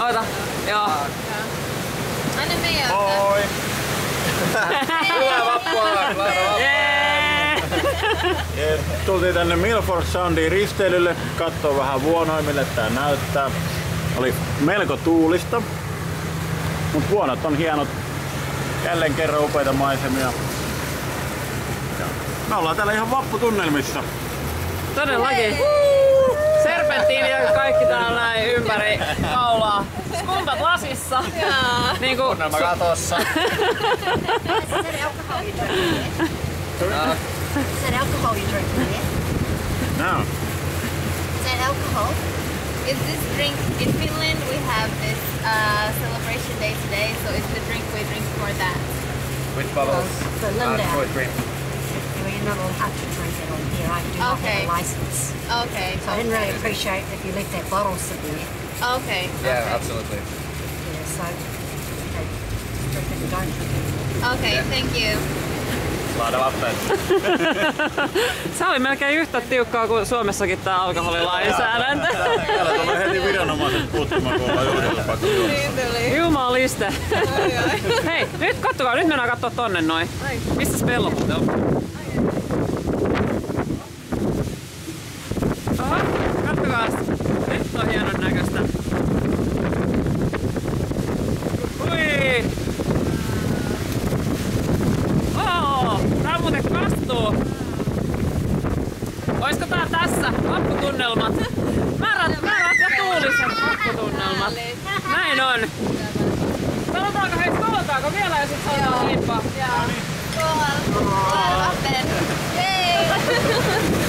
Oota. Joo. Anna meidän. Moi! Hyvää vappua! Tultiin tänne Milford Soundiin risteilylle, kattoo vähän vuonoja, mille tää näyttää. Oli melko tuulista, mut vuonot on hienot. Jälleen kerran upeita maisemia. Me ollaan täällä ihan vapputunnelmissa. Todellakin. Serpenttiini ja kaikki täällä näin ympäri kaulaa. Skumpat lasissa. Niinku Tunnelma katossa. Is that alcohol you drinking here? No. Is that alcohol? Is this drink in Finland? We have this celebration day today, so it's the drink we drink for that. Which bubbles? For Linda, What drink? you're not allowed to drink it on here. I do not have a license. Okay. So I didn't really appreciate if you left that bottle sitting there. Okay. Yeah, absolutely. Yeah, so okay, drink it and don't drink it. Okay, thank you. Laada vappeen. se oli melkein yhtä tiukkaa kuin Suomessakin tää alkoholilainsäädäntö. Täällä tulee heti viranomaiset puuttumaan, kun ollaan juhlilla pakko juoda. Jumaliste. Hei, nyt kattokaa, nyt mennään kattoo tonne noin. Mistäs pello muuten on? Oho, kattokaa. Nyt on hienon näköistä. Ui! Tää muuten kastuu. Oisko tää tässä? Vapputunnelmat. Märät ja tuuliset vapputunnelmat. Näin on. Sanotaanko vielä ja sit saadaan lippaa? Skål! Vatten! Yay!